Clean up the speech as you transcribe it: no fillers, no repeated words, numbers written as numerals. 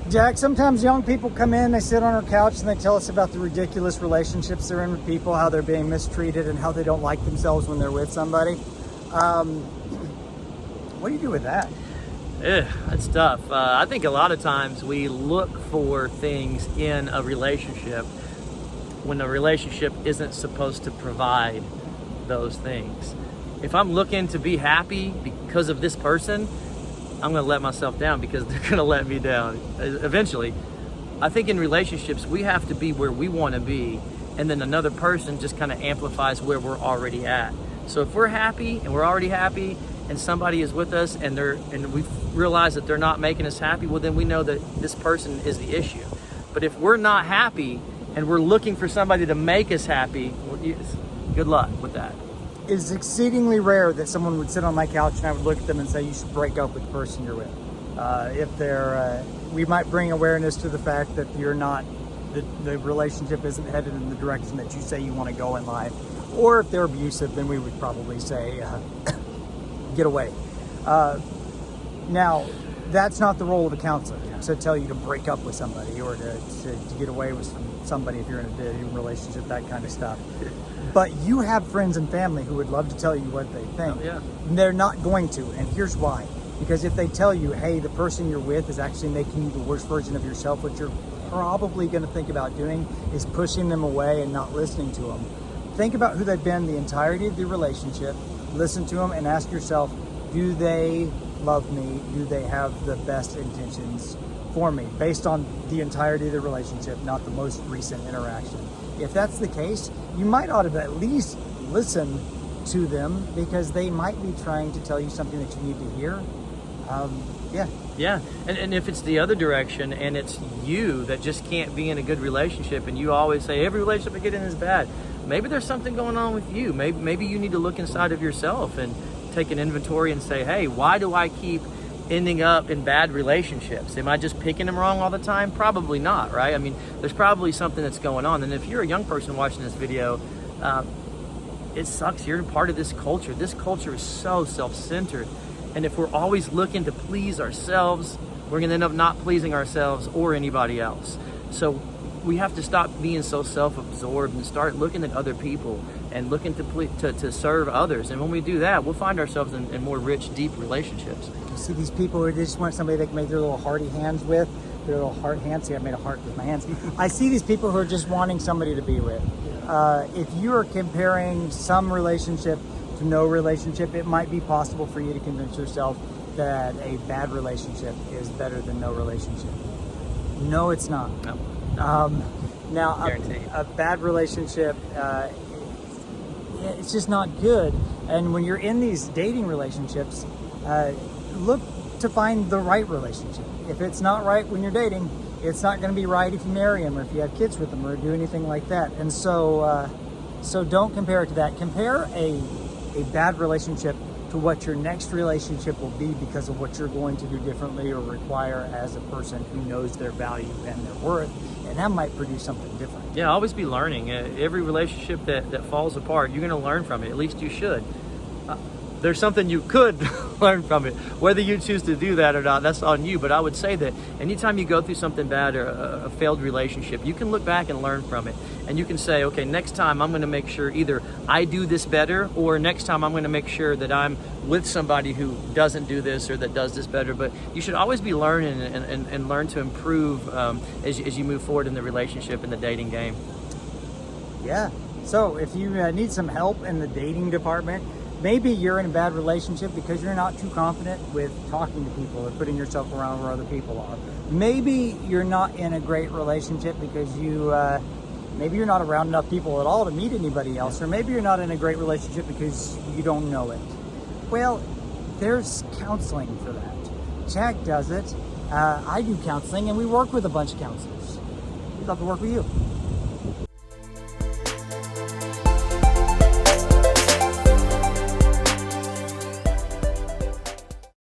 Jack, sometimes young people come in, they sit on our couch and they tell us about the ridiculous relationships they're in with people, how they're being mistreated and how they don't like themselves when they're with somebody. What do you do with that? That's tough. I think a lot of times we look for things in a relationship when the relationship isn't supposed to provide those things. If I'm looking to be happy because of this person, I'm going to let myself down because they're going to let me down eventually. I think in relationships, we have to be where we want to be, and then another person just kind of amplifies where we're already at. So if we're happy and we're already happy and somebody is with us and we realize that they're not making us happy, well, then we know that this person is the issue. But if we're not happy and we're looking for somebody to make us happy, well, good luck with that. It's exceedingly rare that someone would sit on my couch and I would look at them and say, you should break up with the person you're with. If they're, we might bring awareness to the fact that you're not, the relationship isn't headed in the direction that you say you want to go in life. Or if they're abusive, then we would probably say, get away. Now, that's not the role of a counselor, to tell you to break up with somebody or to get away with somebody if you're in a dating relationship, that kind of stuff. But you have friends and family who would love to tell you what they think. Oh, yeah. And they're not going to, and here's why. Because if they tell you, hey, the person you're with is actually making you the worst version of yourself, what you're probably going to think about doing is pushing them away and not listening to them. Think about who they've been the entirety of the relationship, listen to them, and ask yourself, do they love me? Do they have the best intentions for me? Based on the entirety of the relationship, not the most recent interaction. If that's the case, you might ought to at least listen to them because they might be trying to tell you something that you need to hear. Yeah, and if it's the other direction and it's you that just can't be in a good relationship and you always say every relationship I get in is bad, maybe there's something going on with you. Maybe you need to look inside of yourself and take an inventory and say, hey, why do I keep ending up in bad relationships? Am I just picking them wrong all the time? Probably not, right? I mean, there's probably something that's going on. And if you're a young person watching this video, it sucks. You're part of this culture. This culture is so self-centered. And if we're always looking to please ourselves, we're going to end up not pleasing ourselves or anybody else. So we have to stop being so self-absorbed and start looking at other people and looking to serve others. And when we do that, we'll find ourselves in more rich, deep relationships. You see these people who just want somebody they can make their little hearty hands with, their little heart hands. See, I made a heart with my hands. I see these people who are just wanting somebody to be with. If you are comparing some relationship to no relationship, it might be possible for you to convince yourself that a bad relationship is better than no relationship. No, it's not. No. Now, a bad relationship, it's just not good. And when you're in these dating relationships, look to find the right relationship. If it's not right when you're dating, it's not going to be right if you marry them or if you have kids with them or do anything like that. And so don't compare it to that. Compare a bad relationship to what your next relationship will be because of what you're going to do differently or require as a person who knows their value and their worth. And that might produce something different. Yeah, always be learning. Every relationship that falls apart, you're going to learn from it. At least you should. There's something you could learn from it. Whether you choose to do that or not, that's on you. But I would say that anytime you go through something bad or a failed relationship, you can look back and learn from it. And you can say, okay, next time I'm going to make sure either I do this better or next time I'm going to make sure that I'm with somebody who doesn't do this or that does this better. But you should always be learning and learn to improve as you move forward in the relationship and the dating game. Yeah. So if you need some help in the dating department, maybe you're in a bad relationship because you're not too confident with talking to people or putting yourself around where other people are. Maybe you're not in a great relationship because maybe you're not around enough people at all to meet anybody else, or maybe you're not in a great relationship because you don't know it. Well, there's counseling for that. Jack does it. I do counseling, and we work with a bunch of counselors. We'd love to work with you.